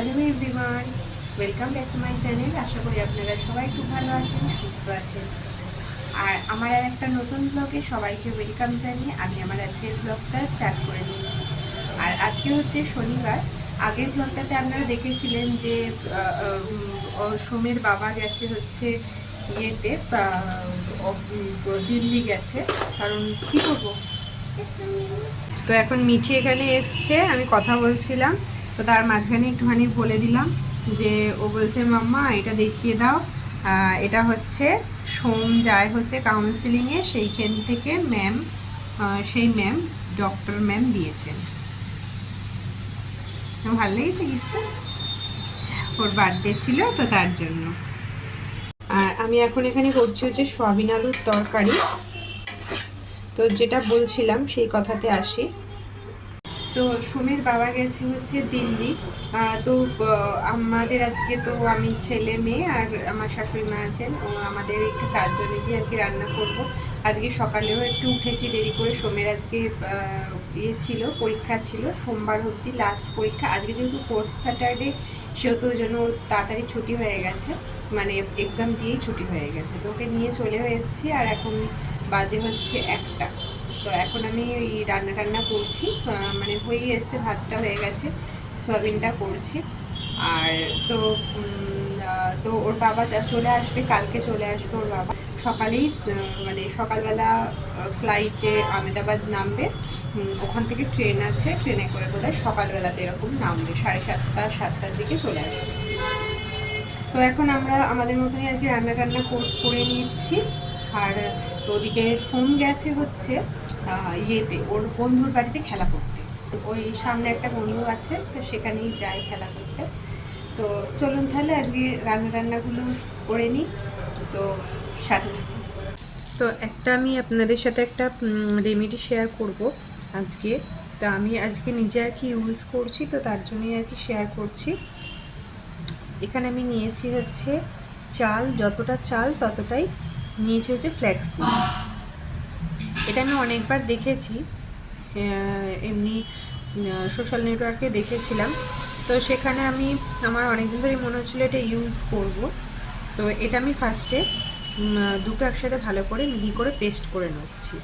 Hello everyone, welcome back to my channel. আশা করি আপনারা সবাই খুব ভালো আছেন, সুস্থ আছেন। আর আমার আর একটা নতুন ব্লগে সবাইকে ওয়েলকাম জানিয়ে আমি আমার আজকের ব্লগটা স্টার্ট করে নিয়েছি। আর আজকে হচ্ছে শনিবার। আগের ব্লগটাতে আপনারা দেখেছিলেন যে সোমের বাবা গেছে হচ্ছে ইয়েতে দিল্লি গেছে, কারণ কী করবো। তো এখন মিঠি এখানে এসছে, আমি কথা বলছিলাম, তো তার মাঝখানে একটুখানি বলে দিলাম যে ও বলছে মাম্মা এটা দেখিয়ে দাও, এটা হচ্ছে সোম যায় হচ্ছে কাউন্সিলিংয়ে, সেইখান থেকে ম্যাম, সেই ম্যাম ডক্টর ম্যাম দিয়েছেন। ভালো লেগেছে গিফটটা, ওর বার্থডে ছিল তো তার জন্য। আর আমি এখন এখানে করছি হচ্ছে সয়াবিন আলুর তরকারি। তো যেটা বলছিলাম সেই কথাতে আসি। তো সোমের বাবা গেছে হচ্ছে দিল্লি। তো আমাদের আজকে তো আমি ছেলে মেয়ে আর আমার শাশুড়ি মা আছেন, ও আমাদের একটু চারজনে দিয়ে আর কি রান্না করব। আজকে সকালেও একটু উঠেছি দেরি করে। সোমের আজকে ইয়ে ছিল, পরীক্ষা ছিল, সোমবার অবধি লাস্ট পরীক্ষা। আজকে যেহেতু 4th স্যাটারডে, সেহেতু ওই জন্য তাড়াতাড়ি ছুটি হয়ে গেছে, মানে এক্সাম দিয়েই ছুটি হয়ে গেছে। তো ওকে নিয়ে চলে এসেছি। আর এখন বাজে হচ্ছে 1টা। তো এখন আমি ওই রান্না করছি, মানে হয়েই এসছে, ভাতটা হয়ে গেছে, সয়াবিনটা করছি। আর তো তো ওর বাবা চলে আসবে, কালকে চলে আসবে ওর বাবা। সকালেই মানে সকালবেলা ফ্লাইটে আহমেদাবাদ নামবে। ওখান থেকে ট্রেন আছে, ট্রেনে করে বোধহয় সকালবেলাতে এরকম নামবে, 7:30-7টার দিকে চলে আসবে। তো এখন আমরা আমাদের মতনই আর কি রান্না করে নিচ্ছি। আর ওদিকে সোম গেছে হচ্ছে ইয়েতে ওর বন্ধুর বাড়িতে খেলা করতে। তো ওই সামনে একটা বন্ধু আছে, তো সেখানেই যায় খেলা করতে। তো চলুন তাহলে আজকে রান্নাগুলো করে নিই। তো সাথে তো আমি আপনাদের সাথে একটা রেমেডি শেয়ার করব আজকে। তা আমি আজকে নিজে আর কি ইউজ করছি, তো তার জন্যই আর কি শেয়ার করছি। এখানে আমি নিয়েছি হচ্ছে চাল, যতটা চাল ততটাই নিয়েছি হচ্ছে ফ্ল্যাক্সিড। এটা আমি অনেকবার দেখেছি, এমনি সোশ্যাল নেটওয়ার্কে দেখেছিলাম। তো সেখানে আমার অনেকদিন ধরেই মনে হচ্ছিলো এটা ইউজ করব। তো এটা আমি ফার্স্টে দুটো একসাথে ভালো করে মিহি করে পেস্ট করে নিচ্ছি,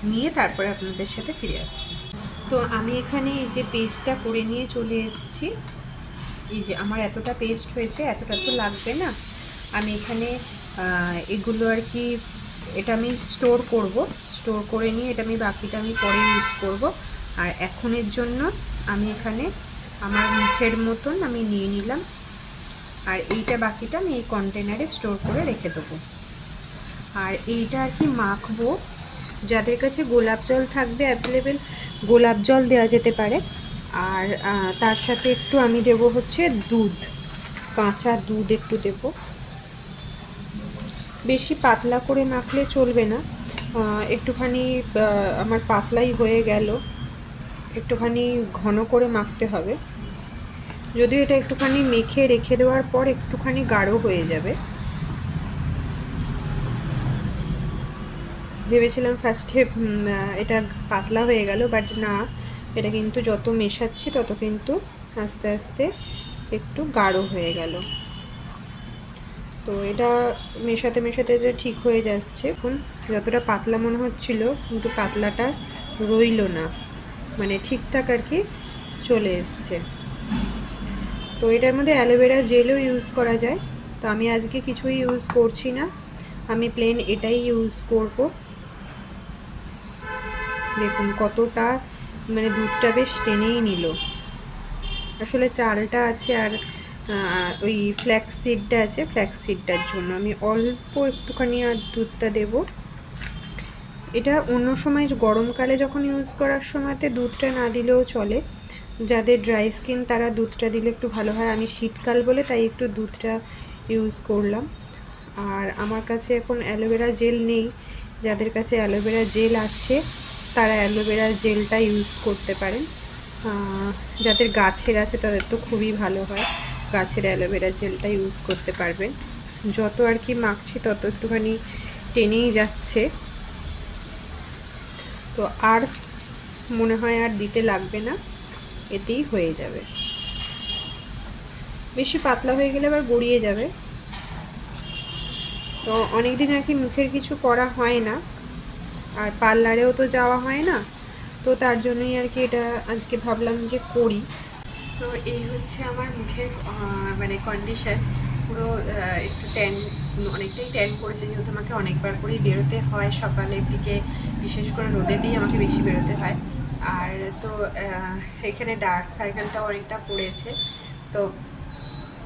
নিয়ে তারপরে আপনাদের সাথে ফিরে আসছি। তো আমি এখানে এই যে পেস্টটা করে নিয়ে চলে এসেছি। এই যে আমার এতটা পেস্ট হয়েছে, এতটা তো লাগবে না। আমি এখানে এগুলো আর কি, এটা আমি স্টোর করে নিয়ে এটা বাকিটা আমি পরে ইউজ করব। আর এখনের জন্য আমি এখানে আমার মুখের মতন আমি নিয়ে নিলাম, আর এইটা বাকিটা আমি এই কন্টেনারে স্টোর করে রেখে দেবো। আর এইটা আর কি মাখবো। যাদের কাছে গোলাপ জল থাকবে অ্যাভেলেবেল, গোলাপ জল দেওয়া যেতে পারে। আর তার সাথে একটু আমি দেব হচ্ছে দুধ, কাঁচা দুধ একটু দেব। বেশি পাতলা করে মাখলে চলবে না, একটুখানি আমার পাতলাই হয়ে গেল, একটুখানি ঘন করে মাখতে হবে। যদিও এটা একটুখানি মেখে রেখে দেওয়ার পর একটুখানি গাঢ় হয়ে যাবে। ভেবেছিলাম ফার্স্টে এটা পাতলা হয়ে গেল, বাট না, এটা কিন্তু যত মেশাচ্ছি তত কিন্তু আস্তে আস্তে একটু গাঢ় হয়ে গেল। তো এটা মেশাতে মেশাতে এটা ঠিক হয়ে যাচ্ছে। এখন যতটা পাতলা মনে হচ্ছিল, কিন্তু পাতলাটা রইল না, মানে ঠিকঠাক আর কি চলে এসছে। তো এটার মধ্যে অ্যালোভেরা জেলও ইউজ করা যায়, তো আমি আজকে কিছুই ইউজ করছি না, আমি প্লেন এটাই ইউজ করব। দেখুন কতটা, মানে দুধটা বেশ টেনেই নিল। আসলে চালটা আছে আর ওই ফ্ল্যাক্সিডটা আছে, ফ্ল্যাক্সিডটার জন্য আমি অল্প একটুখানি আর দুধটা দেব। এটা অন্য সময় গরমকালে যখন ইউজ করার সময়তে দুধটা না দিলেও চলে, যাদের ড্রাই স্কিন তারা দুধটা দিলে একটু ভালো হয়। আমি শীতকাল বলে তাই একটু দুধটা ইউজ করলাম। আর আমার কাছে এখন অ্যালোভেরা জেল নেই, যাদের কাছে অ্যালোভেরা জেল আছে তারা অ্যালোভেরা জেলটা ইউজ করতে পারেন। যাদের গাছের আছে তাদের তো খুবই ভালো হয়, গাছের অ্যালোভেরা জেলটা ইউজ করতে পারবেন। যত আর কি মাখছি তত একটুখানি টেনেই যাচ্ছে, তো আর মনে হয় আর দিতে লাগবে না, এতেই হয়ে যাবে। বেশি পাতলা হয়ে গেলে আবার গড়িয়ে যাবে। তো অনেক দিন আর কি মুখের কিছু করা হয় না, আর পার্লারেও তো যাওয়া হয় না, তো তার জন্যই আর কি এটা আজকে ভাবলাম যে করি। তো এই হচ্ছে আমার মুখের মানে কন্ডিশন। পুরো একটু ট্যান, অনেকটাই ট্যান করেছে, যেহেতু আমাকে অনেকবার করেই বেরোতে হয় সকালের দিকে, বিশেষ করে রোদেতেই আমাকে বেশি বেরোতে হয়। আর তো এখানে ডার্ক সার্কেলটাও অনেকটা পড়েছে। তো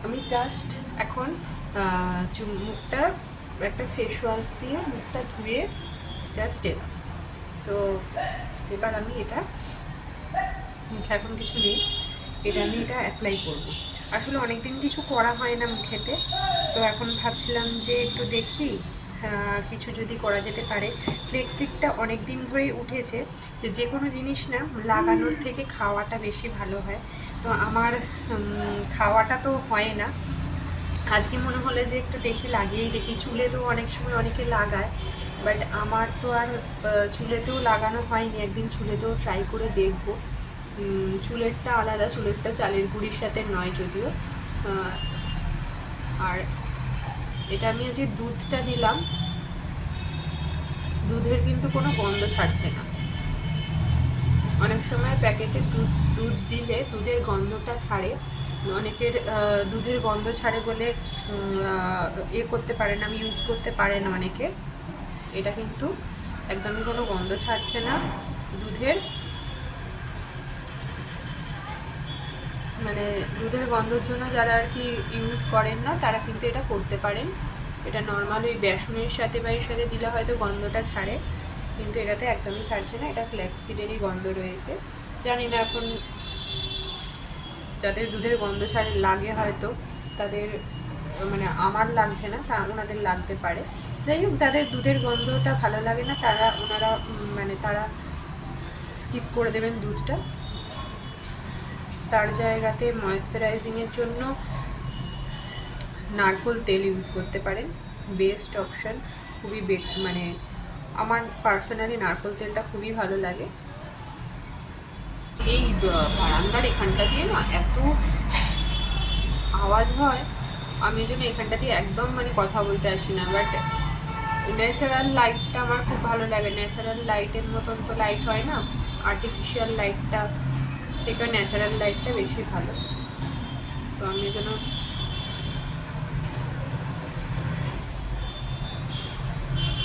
আমি জাস্ট এখন মুখটা একটা ফেস ওয়াশ দিয়ে মুখটা ধুয়ে জাস্ট এলাম। তো এবার আমি এটা, মুখে এখন কিছু নেই, এটা আমি এটা অ্যাপ্লাই করবো। আসলে অনেকদিন কিছু করা হয় না মুখেতে, তো এখন ভাবছিলাম যে একটু দেখি কিছু যদি করা যেতে পারে। ফ্লেক্সিডটা অনেক দিন ধরেই উঠেছে, যে কোনো জিনিস না লাগানোর থেকে খাওয়াটা বেশি ভালো হয়। তো আমার খাওয়াটা তো হয় না, আজকে মনে হলো যে একটু দেখি লাগিয়েই দেখি। চুলে তো অনেক সময় অনেকে লাগায়, বাট আমার তো আর চুলেতেও লাগানো হয়নি। একদিন চুলেতেও ট্রাই করে দেখব। চুলেরটা আলাদা, চুলেরটা চালের গুঁড়ির সাথে নয় যদিও। আর এটা আমি যে দুধটা দিলাম, দুধের কিন্তু কোনো গন্ধ ছাড়ছে না। অনেক সময় প্যাকেটে দুধ দিলে দুধের গন্ধটা ছাড়ে, অনেকের দুধের গন্ধ ছাড়ে বলে করতে পারে না, আমি ইউজ করতে পারে না অনেকে। এটা কিন্তু একদমই কোনো গন্ধ ছাড়ছে না দুধের, মানে দুধের গন্ধর জন্য যারা আর কি ইউজ করেন না তারা কিন্তু এটা করতে পারেন। এটা নর্মাল ওই বেসনের সাথে বা এর সাথে দিলে হয়তো গন্ধটা ছাড়ে, কিন্তু এটাতে একদমই ছাড়ছে না। এটা ফ্ল্যাক্সিডেরই গন্ধ রয়েছে। জানি না এখন যাদের দুধের গন্ধ ছাড়ে লাগে হয়তো তাদের, মানে আমার লাগছে না, তা ওনাদের লাগতে পারে। যাই হোক, যাদের দুধের গন্ধটা ভালো লাগে না ওনারা মানে তারা স্কিপ করে দেবেন দুধটা। তার জায়গাতে ময়েশ্চারাইজিংয়ের জন্য নারকোল তেল ইউজ করতে পারেন, বেস্ট অপশান। খুবই মানে আমার পার্সোনালি নারকোল তেলটা খুবই ভালো লাগে। এই বারান্দার এখানটা দিয়ে না এত আওয়াজ হয়, আমি এই জন্য এখানটা দিয়ে একদম মানে কথা বলতে আসি না। বাট ন্যাচারাল লাইটটা আমার খুব ভালো লাগে। ন্যাচারাল লাইটের মতন তো লাইট হয় না, আর্টিফিশিয়াল লাইটটা থেকে ন্যাচারাল লাইটটা বেশি ভালো। তো আমি এই জন্য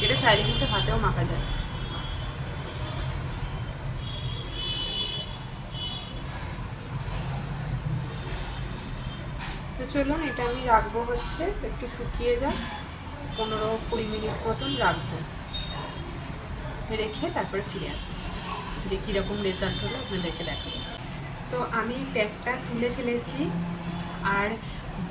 এটা চাইলে কিন্তু হাতেও মাখা যায়। তো চলুন, এটা আমি রাখবো হচ্ছে একটু শুকিয়ে যাক, 15-20 মিনিট মতন রাখবো, রেখে তারপরে ফিরে আসছি যে কীরকম রেজাল্ট হলো আপনাদেরকে দেখাবো। তো আমি প্যাকটা তুলে ফেলেছি, আর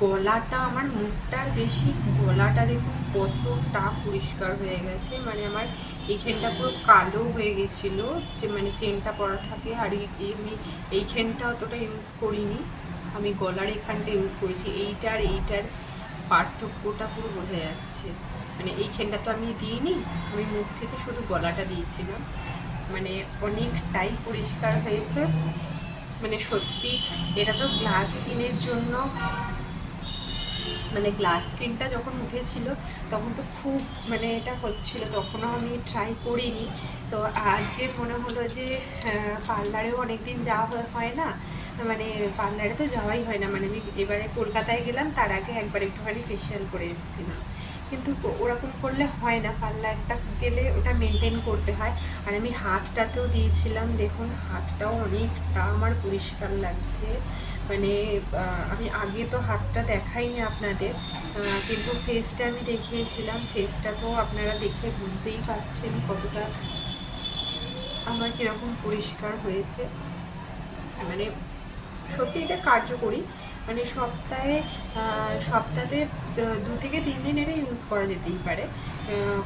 গলাটা আমার মুখটার বেশি, গলাটা দেখুন কতটা পরিষ্কার হয়ে গেছে। মানে আমার এইখানটা পুরো কালো হয়ে গেছিলো, যে মানে চেনটা পরা থাকে, আর আমি এইখানটা অতটা ইউজ করিনি, আমি গলার এখানটা ইউজ করেছি। এইটার পার্থক্যটা পুরো বোঝা যাচ্ছে। মানে এইখানটা তো আমি দিইনি, আমি মুখ থেকে শুধু গলাটা দিয়েছিলাম। মানে অনেকটাই পরিষ্কার হয়েছে। মানে সত্যি এটা তো গ্লাস স্কিনের জন্য, মানে গ্লাস স্কিনটা যখন উঠেছিল তখন তো খুব মানে এটা হচ্ছিল, তখনও আমি ট্রাই করিনি। তো আজকে মনে হলো যে পার্লারেও অনেক দিন যাওয়া হয় না, মানে পার্লারে তো যাওয়াই হয় না। মানে আমি এবারে কলকাতায় গেলাম, তার আগে একবার একটুখানি ফেশিয়াল করে এসেছিলাম, কিন্তু ওরকম করলে হয় না, পার্লারটা গেলে ওটা মেনটেন করতে হয়। আর আমি হাতটাতেও দিয়েছিলাম, দেখুন হাতটাও অনেকটা আমার পরিষ্কার লাগছে। মানে আমি আগে তো হাতটা দেখাইনি আপনাদের, কিন্তু ফেসটা আমি দেখিয়েছিলাম। ফেসটা তো আপনারা দেখে বুঝতেই পারছেন কতটা আমার কীরকম পরিষ্কার হয়েছে। মানে সত্যি এটা কার্যকরী। মানে সপ্তাহে 2 থেকে 3 দিন এটা ইউজ করা যেতেই পারে,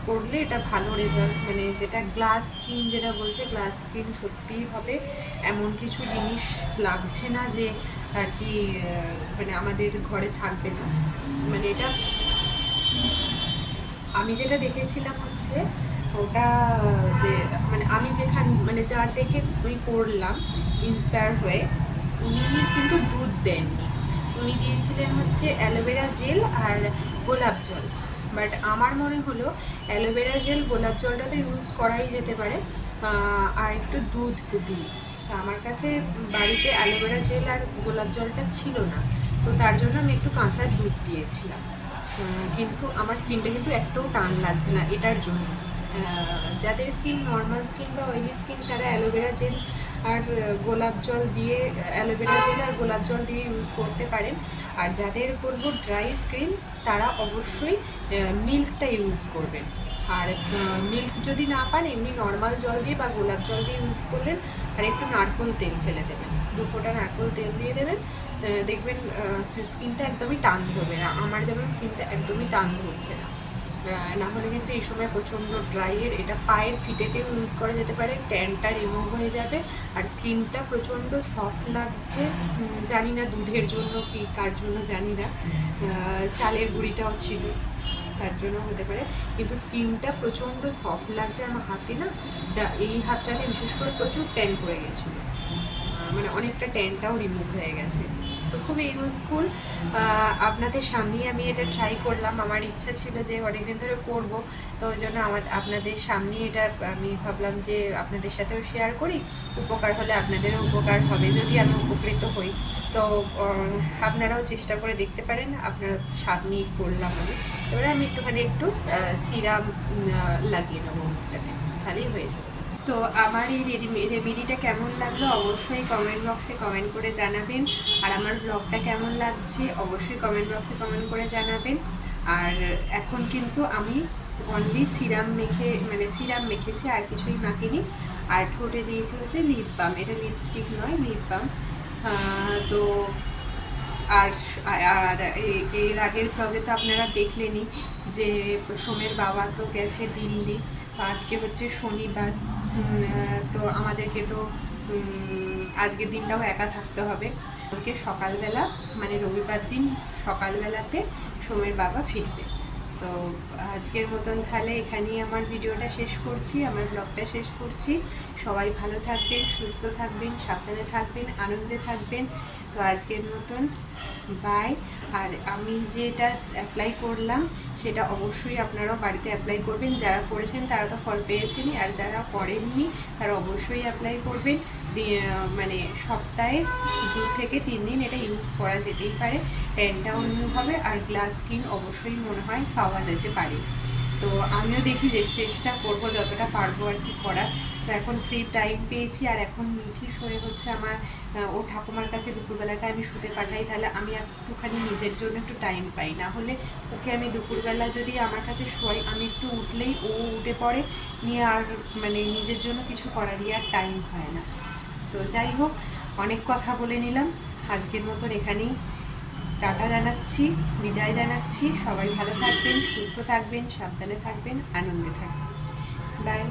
করলে এটা ভালো রেজাল্ট। মানে যেটা গ্লাস স্কিন যেটা বলছে, গ্লাস স্কিন সত্যিই হবে, এমন কিছু জিনিস লাগছে না যে আর কি মানে আমাদের ঘরে থাকবে না। মানে এটা আমি যেটা দেখেছিলাম হচ্ছে ওটা, মানে আমি মানে যার দেখে আমি করলাম ইন্সপায়ার হয়ে, উনি কিন্তু দুধ দেননি, উনি দিয়েছিলেন হচ্ছে অ্যালোভেরা জেল আর গোলাপ জল। বাট আমার মনে হলো অ্যালোভেরা জেল গোলাপ জলটা তো ইউজ করাই যেতে পারে, আর একটু দুধ দিই। তা আমার কাছে বাড়িতে অ্যালোভেরা জেল আর গোলাপ জলটা ছিল না, তো তার জন্য আমি একটু কাঁচা দুধ দিয়েছিলাম। কিন্তু আমার স্কিনটা কিন্তু একটাও টান লাগছে না এটার জন্য। যাদের স্কিন নর্মাল স্কিন বা অয়েলি স্কিন তারা অ্যালোভেরা জেল আর গোলাপ জল দিয়ে, অ্যালোভেরা জেল আর গোলাপ জল দিয়ে ইউজ করতে পারেন। আর যাদের বলবো ড্রাই স্কিন তারা অবশ্যই মিল্কটা ইউজ করবেন। আর মিল্ক যদি না পান এমনি নর্মাল জল দিয়ে বা গোলাপ জল দিয়ে ইউজ করলেন, আর একটু নারকেল তেল ফেলে দেবেন, 2 ফোঁটা নারকেল তেল দিয়ে দেবেন। দেখবেন স্কিনটা একদমই টান ধরবে না। আমার যেমন স্কিনটা একদমই টান ধরছে না। না হলে কিন্তু এই সময় প্রচণ্ড ড্রাইয়ের, এটা পায়ের ফিটেতেও ইউজ করা যেতে পারে, ট্যানটা রিমুভ হয়ে যাবে আর স্কিনটা প্রচণ্ড সফট লাগছে। জানি না দুধের জন্য কি কার জন্য জানি না, চালের গুঁড়িটাও ছিল তার জন্য হতে পারে, কিন্তু স্কিনটা প্রচণ্ড সফট লাগছে। আমার হাতে না, এই হাতটাতে বিশেষ করে প্রচুর ট্যান পড়ে গেছিলো, মানে অনেকটা ট্যানটাও রিমুভ হয়ে গেছে। তো খুবই ইউজফুল। আপনাদের সামনেই আমি এটা ট্রাই করলাম। আমার ইচ্ছা ছিল যে অনেকদিন ধরে করবো, তো ওই জন্য আপনাদের সামনেই এটা আমি ভাবলাম যে আপনাদের সাথেও শেয়ার করি। উপকার হলে আপনাদেরও উপকার হবে, যদি আমি উপকৃত হই। তো আপনারাও চেষ্টা করে দেখতে পারেন। আপনারা সামনেই করলাম আমি। এবারে আমি একটু সিরাম লাগিয়ে নেবো মুখটাতে, তাহলেই হয়ে যাবে। তো আমার এই রেমেডিটা কেমন লাগলো অবশ্যই কমেন্ট বক্সে কমেন্ট করে জানাবেন। আর আমার ব্লগটা কেমন লাগছে অবশ্যই কমেন্ট বক্সে কমেন্ট করে জানাবেন। আর এখন কিন্তু আমি অনলি সিরাম মেখেছি, আর কিছুই মাখিনি। আর ঠোঁটে দিয়েছি হচ্ছে লিপ বাম, এটা লিপস্টিক নয়, লিপ বাম। তো আর আর এর আগের ব্লগে তো আপনারা দেখলেনই যে সোমের বাবা তো গেছে দিল্লি, আজকে হচ্ছে শনিবার। তো আমাদেরকে তো আজকের দিনটাও একা থাকতে হবে। ওকে সকালবেলা, মানে রবিবার দিন সকালবেলাতে সোমের বাবা ফিরবে। তো আজকের মতন তাহলে এখানেই আমার ভিডিওটা শেষ করছি, আমার ব্লগটা শেষ করছি। সবাই ভালো থাকবেন, সুস্থ থাকবেন, সাবধানে থাকবেন, আনন্দে থাকবেন। তো আজকের মতন বাই। আর আমি যেটা অ্যাপ্লাই করলাম সেটা অবশ্যই আপনারাও বাড়িতে অ্যাপ্লাই করবেন। যারা করেছেন তারা তো ফল পেয়েছেনই, আর যারা করেননি তারা অবশ্যই অ্যাপ্লাই করবেন। মানে সপ্তাহে 2 থেকে 3 দিন এটা ইউজ করা যেতেই পারে, ট্যানটাও রিমুভ হবে আর গ্লাস স্কিন অবশ্যই মনে হয় পাওয়া যেতে পারে। তো আমিও দেখি যে চেষ্টা করবো যতটা পারবো আর কি করার। তো এখন ফ্রি টাইম পেয়েছি, আর এখন মিঠি শোয়ে হচ্ছে আমার, ও ঠাকুমার কাছে দুপুরবেলাটা আমি শুতে পাঠাই, তাহলে আমি একটুখানি নিজের জন্য একটু টাইম পাই। না হলে ওকে আমি দুপুরবেলা যদি আমার কাছে শোয়াই, আমি একটু উঠলেই ও উঠে পড়ে নিয়ে, আর মানে নিজের জন্য কিছু করারই আর টাইম হয় না। তো যাই হোক, অনেক কথা বলে নিলাম, আজকের মতন এখানেই টাটা জানাচ্ছি, বিদায় জানাচ্ছি। সবাই ভালো থাকবেন, সুস্থ থাকবেন, সাবধানে থাকবেন, আনন্দে থাকবেন। বাই।